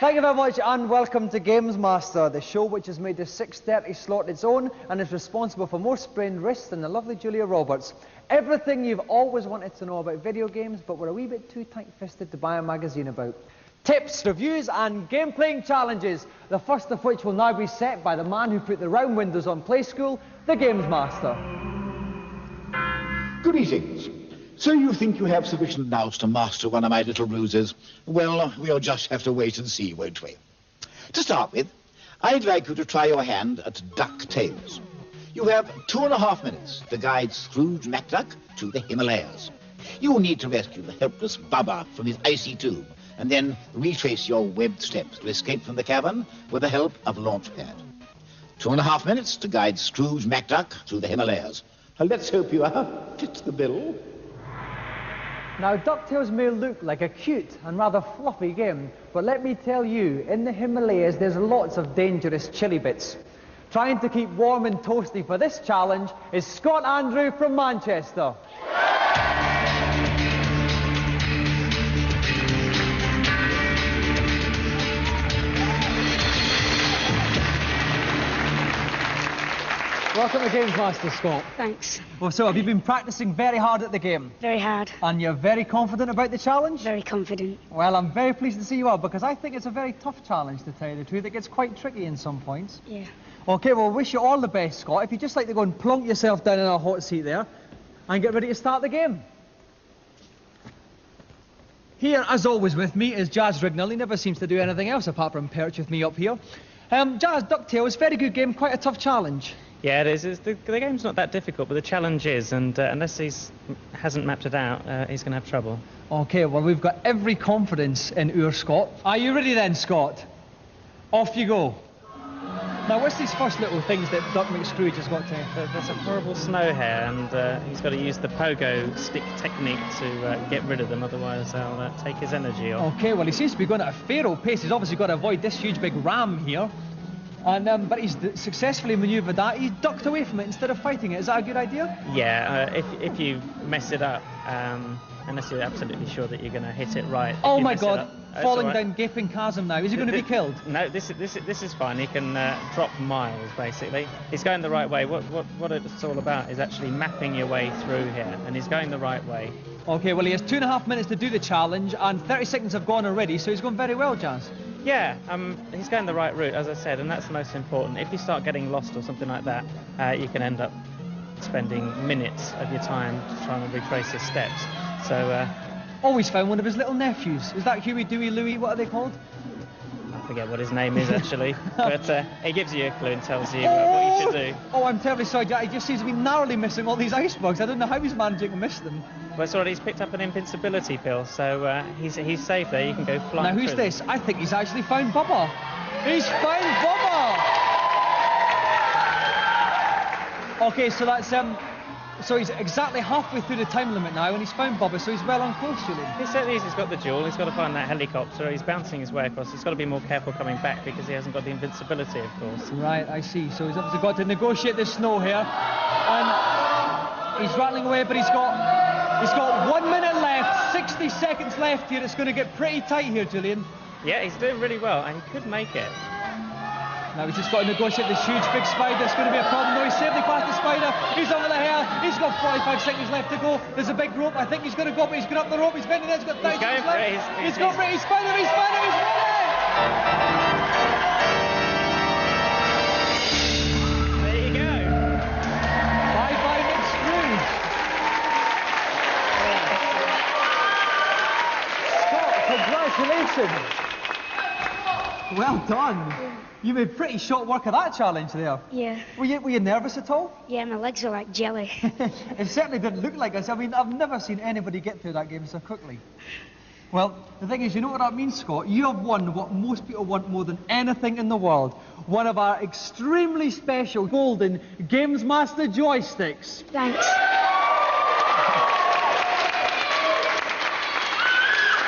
Thank you very much and welcome to GamesMaster, the show which has made the 6:30 slot its own and is responsible for more sprained wrists than the lovely Julia Roberts. Everything you've always wanted to know about video games, but were a wee bit too tight-fisted to buy a magazine about. Tips, reviews and game-playing challenges, the first of which will now be set by the man who put the round windows on Play School, the GamesMaster. Greetings. So you think you have sufficient nous to master one of my little ruses? Well, we'll just have to wait and see, won't we? To start with, I'd like you to try your hand at DuckTales. You have 2.5 minutes to guide Scrooge McDuck to the Himalayas. You need to rescue the helpless Bubba from his icy tube, and then retrace your webbed steps to escape from the cavern with the help of Launchpad. 2.5 minutes to guide Scrooge McDuck to the Himalayas. Let's hope you fit the bill. Now, DuckTales may look like a cute and rather fluffy game, but let me tell you, in the Himalayas there's lots of dangerous chili bits. Trying to keep warm and toasty for this challenge is Scott Andrew from Manchester. Welcome to GamesMaster, Scott. Thanks. Well, so have you been practicing very hard at the game? Very hard. And you're very confident about the challenge? Very confident. Well, I'm very pleased to see you are, because I think it's a very tough challenge, to tell you the truth. It gets quite tricky in some points. Yeah. OK, well, wish you all the best, Scott. If you'd just like to go and plonk yourself down in a hot seat there and get ready to start the game. Here, as always with me, is Jazz Rignall. He never seems to do anything else apart from perch with me up here. Jazz, DuckTales, very good game, quite a tough challenge. Yeah, it is. The game's not that difficult, but the challenge is, and unless he hasn't mapped it out, he's going to have trouble. OK, well, we've got every confidence in our Scott. Are you ready then, Scott? Off you go. Now, what's these first little things that Duck McScrooge has got to... There's a horrible snow here, and he's got to use the pogo stick technique to get rid of them, otherwise they'll take his energy off. OK, well, he seems to be going at a pharaoh pace. He's obviously got to avoid this huge big ram here. And, but he's successfully manoeuvred that. He's ducked away from it instead of fighting it. Is that a good idea? Yeah, if you mess it up, unless you're absolutely sure that you're going to hit it right. Oh my God, falling down gaping chasm now. Is he going to be killed? No, this is fine. He can drop miles, basically. He's going the right way. What it's all about is actually mapping your way through here, and he's going the right way. OK, well, he has 2.5 minutes to do the challenge, and 30 seconds have gone already, so he's going very well, Jazz. Yeah, he's going the right route, as I said, and that's the most important. If you start getting lost or something like that, you can end up spending minutes of your time trying to retrace his steps. So, always found one of his little nephews. Is that Huey, Dewey, Louie? What are they called? I forget what his name is, actually. But it gives you a clue and tells you what you should do. Oh, I'm terribly sorry, Jack. He just seems to be narrowly missing all these icebergs. I don't know how he's managing to miss them. Well, it's all right. He's picked up an invincibility pill, so he's safe there. You can go flying. Now, who's this? I think he's actually found Bubba. He's found Bubba! OK, so that's... So he's exactly halfway through the time limit now, and he's found Bubba, so he's well on course, Julian. He certainly is. He's got the jewel. He's got to find that helicopter. He's bouncing his way across. He's got to be more careful coming back because he hasn't got the invincibility, of course. Right, I see. So he's obviously got to negotiate the snow here. And he's rattling away, but he's got 1 minute left, 60 seconds left here. It's going to get pretty tight here, Julian. Yeah, he's doing really well, and he could make it. Now he's just got to negotiate this huge big spider. It's going to be a problem. No, he's safely past the spider. He's over the hair. He's got 45 seconds left to go. There's a big rope. I think he's going to go, but he's got up the rope. He's bending it. He's got 30 seconds left. He's got it. He's found him. He's found him. He's won it! There you go. Bye-bye, McScrooge. Scott, congratulations. Well done. You made pretty short work of that challenge there. Yeah. Were you nervous at all? Yeah, my legs are like jelly. It certainly didn't look like us. I mean, I've never seen anybody get through that game so quickly. Well, the thing is, you know what that means, Scott? You have won what most people want more than anything in the world. One of our extremely special golden GamesMaster joysticks. Thanks.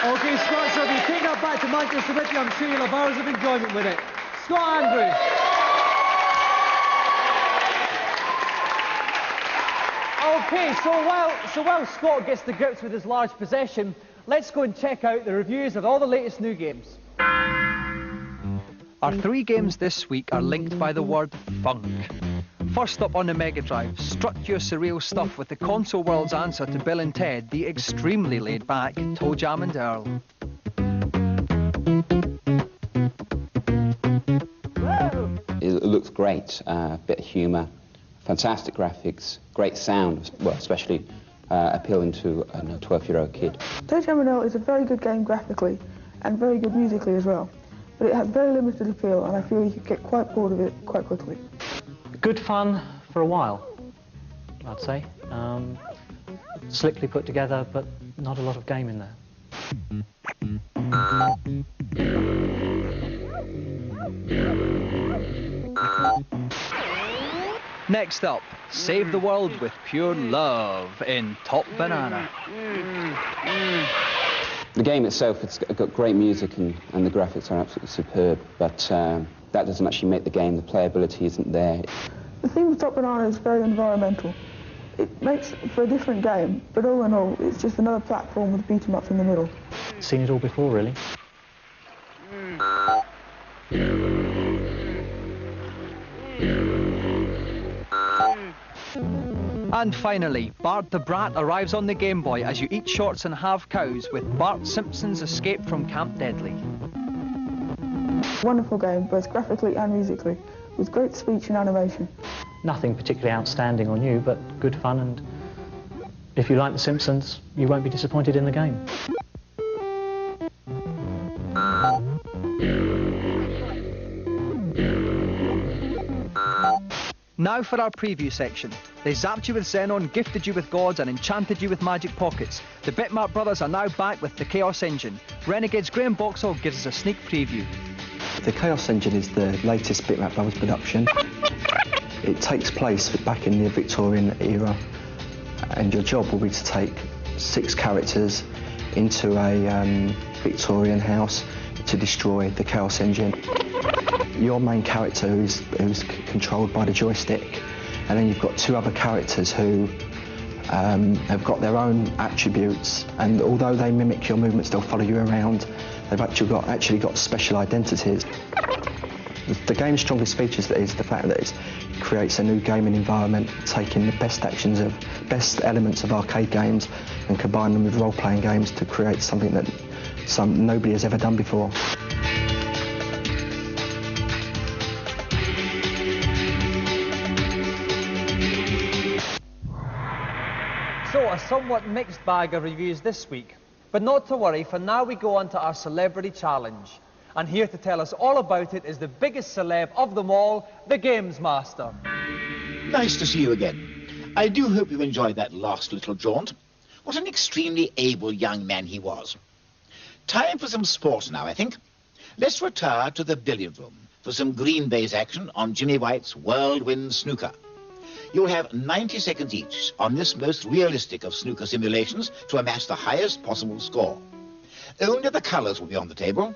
OK, Scott, so if you take that back to Manchester with you, I'm sure you'll have hours of enjoyment with it. Scott Andrew. OK, so while Scott gets to grips with his large possession, let's go and check out the reviews of all the latest new games. Our 3 games this week are linked by the word funk. First up on the Mega Drive, strut your surreal stuff with the console world's answer to Bill and Ted, the extremely laid-back Toe Jam and Earl. It looks great, a bit of humour, fantastic graphics, great sound, well, especially appealing to a 12-year-old kid. Toe Jam and Earl is a very good game graphically and very good musically as well, but it has very limited appeal and I feel you could get quite bored of it quite quickly. Good fun for a while, I'd say. Slickly put together, but not a lot of game in there. Next up, save the world with pure love in Top Banana. The game itself, it's got great music and the graphics are absolutely superb, but that doesn't actually make the game. The playability isn't there. The theme of Top Banana is very environmental. It makes for a different game, but all in all, it's just another platform with beat 'em ups in the middle. Seen it all before, really. And finally, Bart the Brat arrives on the Game Boy as you eat shorts and have cows with Bart Simpson's Escape from Camp Deadly. Wonderful game, both graphically and musically, with great speech and animation. Nothing particularly outstanding or new, but good fun, and if you like The Simpsons, you won't be disappointed in the game. Now for our preview section. They zapped you with Xenon, gifted you with gods and enchanted you with magic pockets. The Bitmap brothers are now back with the Chaos Engine. Renegade's Graham Boxall gives us a sneak preview. The Chaos Engine is the latest Bitmap Brothers production. It takes place back in the Victorian era, and your job will be to take 6 characters into a Victorian house to destroy the Chaos Engine. Your main character who's controlled by the joystick, and then you've got 2 other characters who have got their own attributes, and although they mimic your movements, they'll follow you around. They've actually got special identities. The game's strongest features is the fact that it creates a new gaming environment, taking the best elements of arcade games and combine them with role-playing games to create something that nobody has ever done before. So, a somewhat mixed bag of reviews this week. But not to worry, for now we go on to our celebrity challenge. And here to tell us all about it is the biggest celeb of them all, the GamesMaster. Nice to see you again. I do hope you enjoyed that last little jaunt. What an extremely able young man he was. Time for some sport now, I think. Let's retire to the billiard room for some green baize action on Jimmy White's Whirlwind Snooker. You'll have 90 seconds each on this most realistic of snooker simulations to amass the highest possible score. Only the colours will be on the table.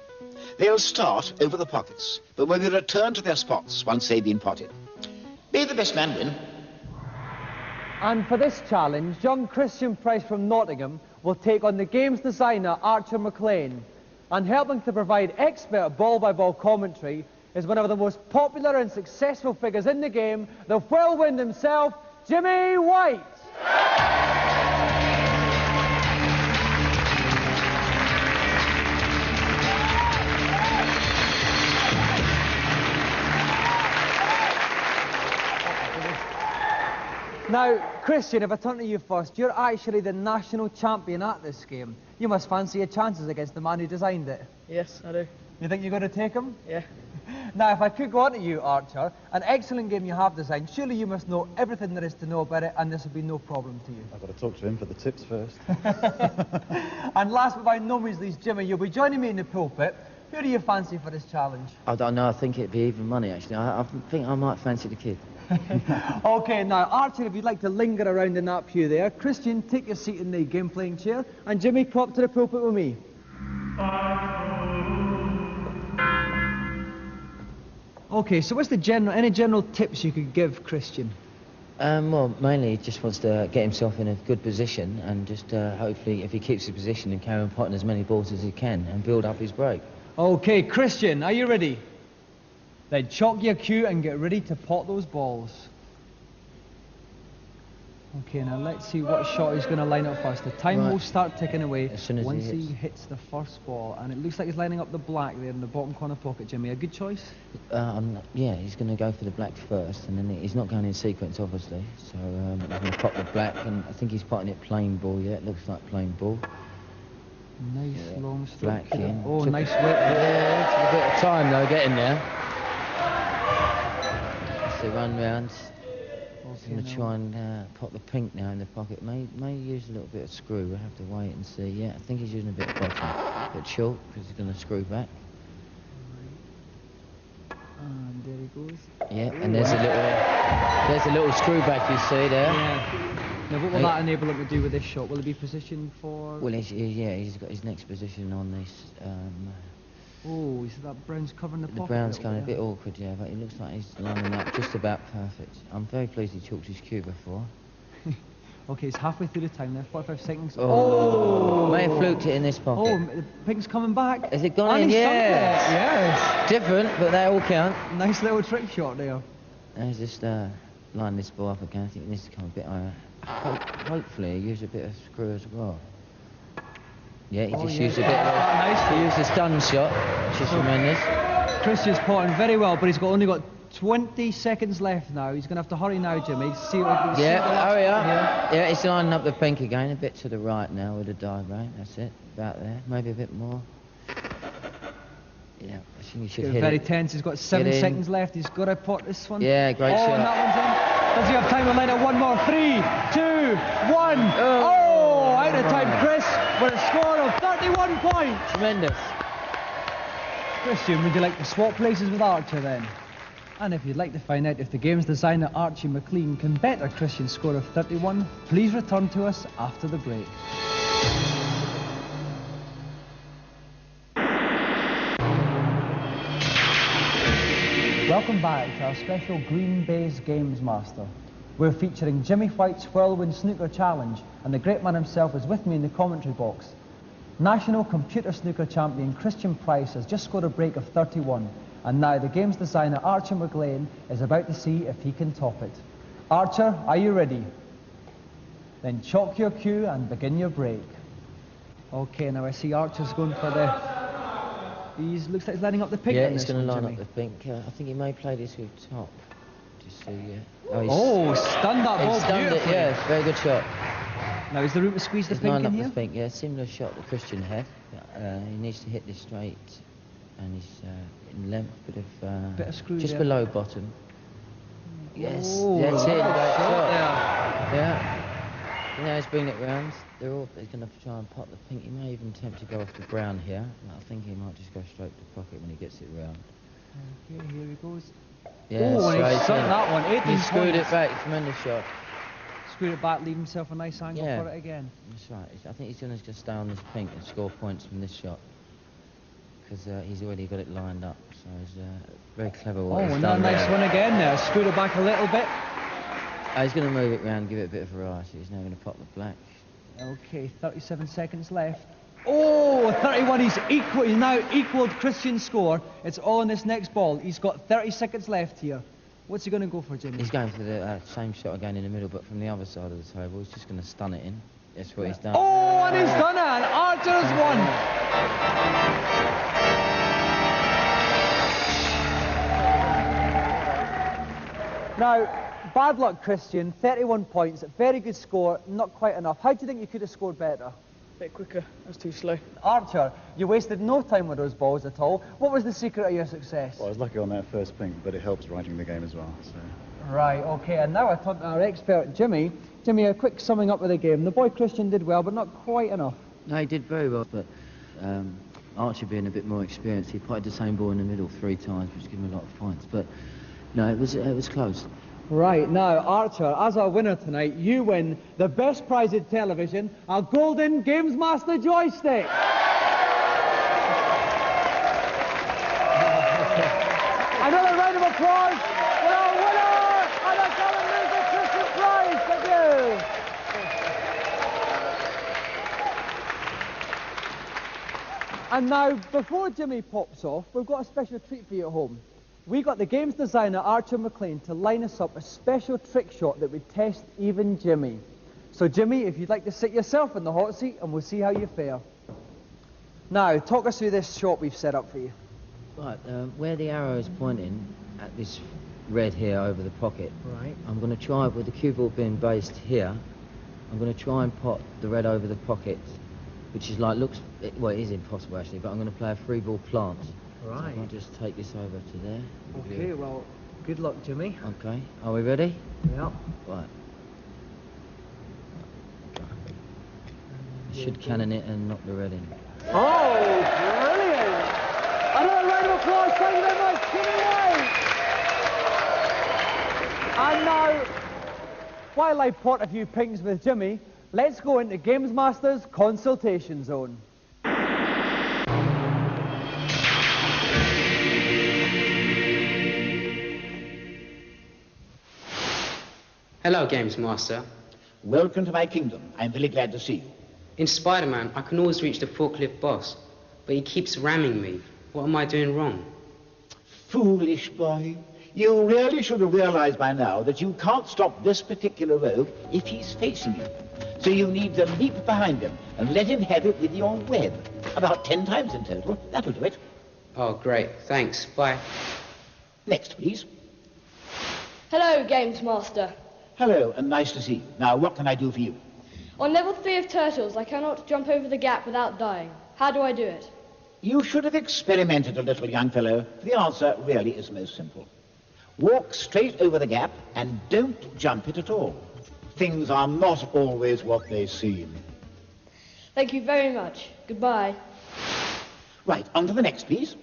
They'll start over the pockets, but will be returned to their spots once they've been potted. May the best man win. And for this challenge, young Christian Price from Nottingham will take on the game's designer, Archer McLean. And helping to provide expert ball-by-ball commentary is one of the most popular and successful figures in the game, the whirlwind himself, Jimmy White. Now, Christian, if I turn to you first, you're actually the national champion at this game. You must fancy your chances against the man who designed it. Yes, I do. You think you're going to take him? Yeah. Now, if I could go on to you, Archer, an excellent game you have designed, surely you must know everything there is to know about it, and this will be no problem to you. I've got to talk to him for the tips first. And last but by no means least, Jimmy, you'll be joining me in the pulpit. Who do you fancy for this challenge? I don't know, I think it'd be even money, actually. I think I might fancy the kid. OK, now, Archer, if you'd like to linger around in that pew there. Christian, take your seat in the game-playing chair. And Jimmy, come up to the pulpit with me. OK, so what's any general tips you could give Christian? Well, mainly he just wants to get himself in a good position and just hopefully, if he keeps his position, and carry on potting as many balls as he can and build up his break. OK, Christian, are you ready? Then chalk your cue and get ready to pot those balls. Okay, now let's see what shot he's going to line up first. The time will start ticking away as soon as once he hits the first ball. And it looks like he's lining up the black there in the bottom corner pocket, Jimmy. A good choice? Yeah, he's going to go for the black first, and then he's not going in sequence, obviously. So he's going to pop the black, and I think he's potting it plain ball, yeah. It looks like plain ball. Nice long stroke. Black in. Oh, nice whip. Yeah, it's a bit of time, though, getting there. That's the run round. He's going to try and pop the pink now in the pocket. May use a little bit of screw. We'll have to wait and see. Yeah, I think he's using a bit of bottom. A bit short, because he's going to screw back. And there he goes. Yeah, and there's a little screw back you see there. Yeah. Now what will that enable him to do with this shot? Will he be positioned for... Well, he's got his next position on this. Oh, is that brown's covering the pocket? The brown's going a bit awkward, yeah, but it looks like he's lining up just about perfect. I'm very pleased he chalked his cue before. Okay, he's halfway through the time there, 45 seconds. Oh! May have fluked it in this pocket. Oh, the pink's coming back. Has it gone in? Yeah. Yes. Different, but they all count. Nice little trick shot there. Let's just line this ball up again. I think it needs to come a bit higher. Hopefully, use a bit of screw as well. Yeah, he just used a bit of... Nice. He used a stun shot, which is tremendous. Christian's potting very well, but he's only got 20 seconds left now. He's going to have to hurry now, Jimmy. Hurry up. Yeah, he's lining up the pink again, a bit to the right now with the diagram. That's it, about there. Maybe a bit more. Yeah, I think he should hit very it. tense. He's got 7 seconds left. He's got to pot this one. Yeah, great shot. Oh, and that one's in. Does he have time to line up one more? 3, 2, 1. Oh, out of time, Chris, with a score of 31 points. Tremendous. Christian, would you like to swap places with Archer then? And if you'd like to find out if the games designer Archie McLean can better Christian's score of 31, please return to us after the break. Welcome back to our special Green Bay's Games Master. We're featuring Jimmy White's Whirlwind Snooker Challenge, and the great man himself is with me in the commentary box. National Computer Snooker champion Christian Price has just scored a break of 31, and now the games designer Archer McLean is about to see if he can top it. Archer, are you ready? Then chalk your cue and begin your break. Okay, now I see Archer's going for the... looks like he's lining up the pink. Yeah, he's going to line up the pink. I think he may play this with top. Just see, stunned that ball beautifully. Yeah, very good shot. Now is the room to squeeze the pink in here? The pink, yeah, similar shot that Christian had. He needs to hit this straight, and he's in length, bit of screw just below bottom. Yes, that's it. Great shot. Yeah. Now he's bringing it round. He's going to try and pop the pink. He may even attempt to go off the brown here. I think he might just go straight to the pocket when he gets it round. Okay, here he goes. Yeah, and he's shot that one. 18 he screwed it back. Tremendous shot. Screwed it back, leave himself a nice angle for it again. That's right. I think he's going to just stay on this pink and score points from this shot, because he's already got it lined up. So he's very clever. Another nice one again there. Screwed it back a little bit. He's going to move it round, give it a bit of variety. He's now going to pop the black. Okay, 37 seconds left. Oh, 31. He's now equalled Christian's score. It's all in this next ball. He's got 30 seconds left here. What's he going to go for, Jimmy? He's going for the same shot again in the middle, but from the other side of the table. He's just going to stun it in. That's what he's done. Oh, and he's done it. And Archer's won. Now, bad luck, Christian. 31 points. Very good score. Not quite enough. How do you think you could have scored better? A bit quicker. I was too slow. Archer, you wasted no time with those balls at all. What was the secret of your success? Well, I was lucky on that first pink, but it helps writing the game as well. So. Right, okay. And now I turn to our expert, Jimmy. Jimmy, a quick summing up of the game. The boy Christian did well, but not quite enough. No, he did very well, but Archer being a bit more experienced, he played the same ball in the middle 3 times, which gave him a lot of points. But no, it was close. Right, now, Archer, as our winner tonight, you win the best prize in television, a golden GamesMaster joystick. Another round of applause for our winner and our current loser, Christian Price. Thank you. And now, before Jimmy pops off, we've got a special treat for you at home. we got the games designer Archer McLean to line us up a special trick shot that would test even Jimmy. So Jimmy, if you'd like to sit yourself in the hot seat and we'll see how you fare. Now, talk us through this shot we've set up for you. Right, where the arrow is pointing at this red here over the pocket, Right. I'm going to try, with the cue ball being based here, I'm going to try and pot the red over the pocket, which is like, well, it is impossible actually, but I'm going to play a free ball plant. Right. So I'll just take this over to there. Okay, well, good luck, Jimmy. Okay, are we ready? Yeah. Right. I should cannon it and knock the red in. Oh, brilliant! Another round of applause, thank you very much, Jimmy White! And now, while I pot a few pings with Jimmy, let's go into GamesMaster's consultation zone. Hello, GamesMaster. Welcome to my kingdom. I'm really glad to see you. In Spider-Man, I can always reach the forklift boss, but he keeps ramming me. What am I doing wrong? Foolish boy. You really should have realized by now that you can't stop this particular rogue if he's facing you. So you need to leap behind him and let him have it with your web. About 10 times in total. That'll do it. Oh, great. Thanks. Bye. Next, please. Hello, GamesMaster. Hello, and nice to see you. Now, what can I do for you? On level 3 of Turtles, I cannot jump over the gap without dying. How do I do it? You should have experimented a little, young fellow. The answer really is most simple. Walk straight over the gap and don't jump it at all. Things are not always what they seem. Thank you very much. Goodbye. Right, on to the next, please.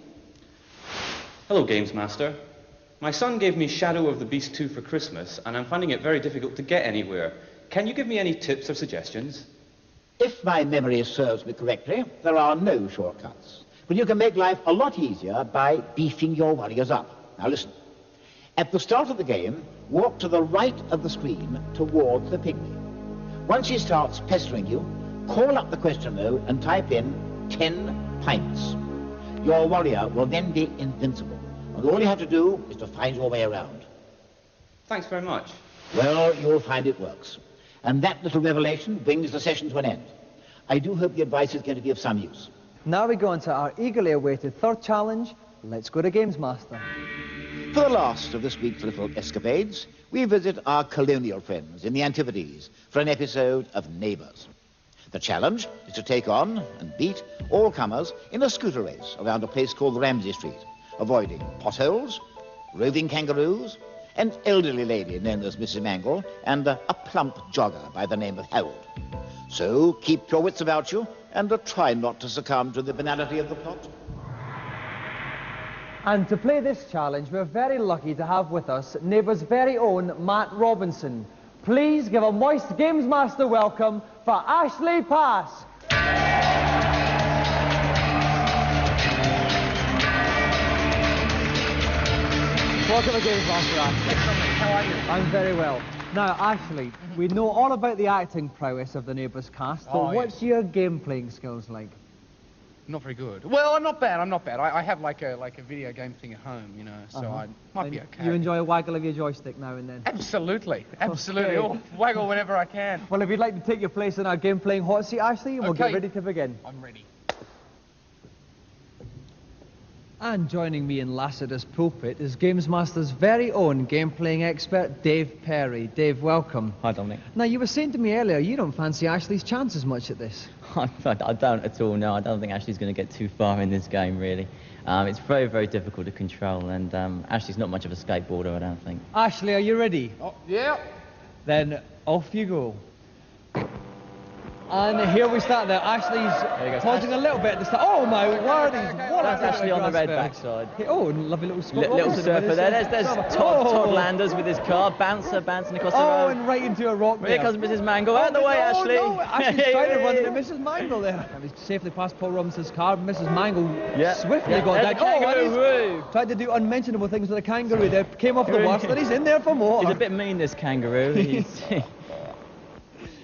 Hello, GamesMaster. My son gave me Shadow of the Beast 2 for Christmas, and I'm finding it very difficult to get anywhere. Can you give me any tips or suggestions? If my memory serves me correctly, there are no shortcuts. But you can make life a lot easier by beefing your warriors up. Now listen. At the start of the game, walk to the right of the screen towards the pygmy. Once he starts pestering you, call up the question mode and type in 10 pints. Your warrior will then be invincible, and all you have to do is to find your way around. Thanks very much. Well, you'll find it works. And that little revelation brings the session to an end. I do hope the advice is going to be of some use. Now we go on to our eagerly awaited third challenge. Let's go to GamesMaster. For the last of this week's little escapades, we visit our colonial friends in the Antipodes for an episode of Neighbours. The challenge is to take on and beat all comers in a scooter race around a place called Ramsey Street, avoiding potholes, roving kangaroos, an elderly lady known as Mrs. Mangle, and a plump jogger by the name of Harold. So keep your wits about you and try not to succumb to the banality of the plot. And to play this challenge, we're very lucky to have with us Neighbours' very own Matt Robinson. Please give a moist GamesMaster welcome for Ashley Pass. Welcome to GamesMaster, Ashley. How are you? I'm very well. Now, Ashley, we know all about the acting prowess of the Neighbours cast, but what's your game-playing skills like? Not very good. Well, I'm not bad. I have like a video game thing at home, you know, so I might be okay. You enjoy a waggle of your joystick now and then? Absolutely. Absolutely. Okay. Oh, waggle whenever I can. Well, if you'd like to take your place in our game-playing hot seat, Ashley, we'll get ready to begin. I'm ready. And joining me in Lassiter's pulpit is GamesMaster's very own game-playing expert, Dave Perry. Dave, welcome. Hi, Dominic. Now, you were saying to me earlier you don't fancy Ashley's chances much at this. I don't at all, no. I don't think Ashley's going to get too far in this game, really. It's very, very difficult to control, and Ashley's not much of a skateboarder, I don't think. Ashley, are you ready? Oh, yeah. Then off you go. And here we start there. Ashley's pausing a little bit at the start. Oh my word, That's Ashley on the red backside. Oh, lovely little Scott little Robinson surfer there. There's Todd Landers with his car, bouncing across the road. Oh, and right into a rock there. Here comes Mrs. Mangle. Out of the way, Ashley. No, Ashley's trying to run into Mrs. Mangle there. And he's safely past Paul Robinson's car. Mrs. Mangle swiftly got down. Kangaroo. Tried to do unmentionable things with a kangaroo there. Came off the worst, and he's in there for more. He's a bit mean, this kangaroo. He's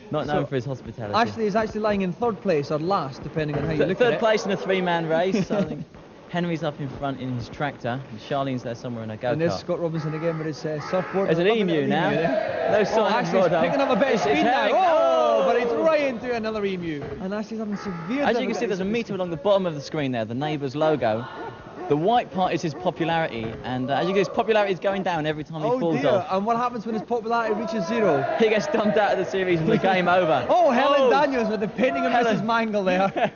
not known for his hospitality. Ashley is actually lying in third place or last, depending on how you look at it. Third place in a three-man race, I think. Henry's up in front in his tractor, and Charlene's there somewhere in a go-kart. And there's Scott Robinson again with his surfboard. There's an emu now. No sign of Roddo. Picking up a bit of speed now. Oh, but it's right into another emu. And Ashley's having severe As you can see, there's a meter along the bottom of the screen there, the neighbour's logo. The white part is his popularity, and as you can see, his popularity is going down every time he falls off. And what happens when his popularity reaches 0? He gets dumped out of the series and the game over. Oh, Helen Daniels with the painting of Mrs. Mangle there.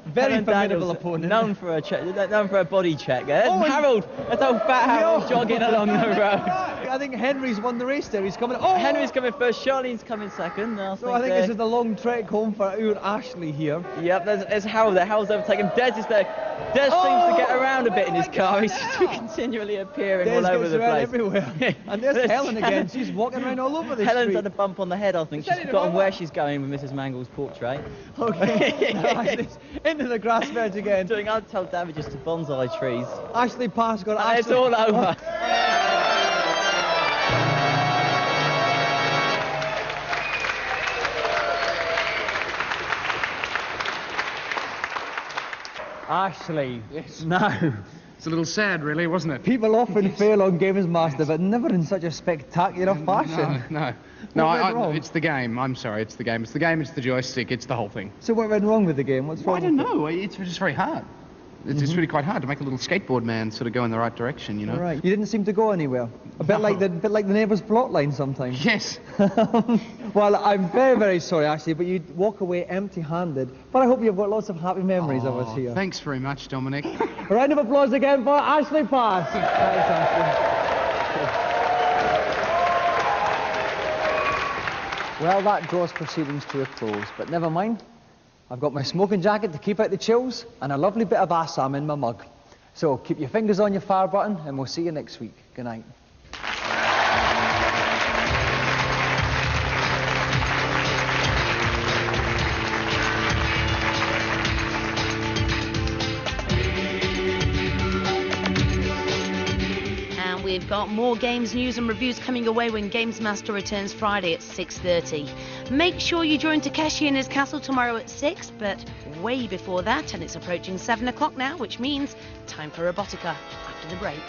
Very formidable opponent. Known for a body check. There's Harold. That's old fat Harold jogging along the road. I think Henry's won the race there. He's coming. Oh, Henry's coming first. Charlene's coming second. So I think this is the long trek home for our Ashley here. Yep, there's Harold there. Harold's overtaken. Des is there. Des seems to get around a bit in his car. He's just continually appearing all over the place. Everywhere. And there's Helen again. She's walking around all over the street. Helen's had a bump on the head, I think. She's forgotten where she's going with Mrs. Mangle's portrait. Okay. Into the grass beds again. Doing untold damages to bonsai trees. Ashley Pass got and it's all over. Ashley. Yes. No. It's a little sad, really, wasn't it? People often fail on GamesMaster, but never in such a spectacular fashion. No, it's the game. I'm sorry, it's the game. It's the game, it's the joystick, it's the whole thing. So what went wrong with the game? What's wrong? I don't know. It's just very hard. It's really quite hard to make a little skateboard man sort of go in the right direction, you know. Right. You didn't seem to go anywhere. A bit like the neighbour's plotline sometimes. Yes. Well, I'm very, very sorry, Ashley, but you walk away empty-handed. But I hope you've got lots of happy memories of us here. Thanks very much, Dominic. A round of applause again for Ashley Pass. Thanks, Ashley. Well, that draws proceedings to a close, but never mind. I've got my smoking jacket to keep out the chills and a lovely bit of Assam in my mug. So keep your fingers on your fire button and we'll see you next week. Good night. We've got more games news and reviews coming your way when GamesMaster returns Friday at 6:30. Make sure you join Takeshi in his castle tomorrow at 6, but way before that, and it's approaching 7 o'clock now, which means time for Robotica after the break.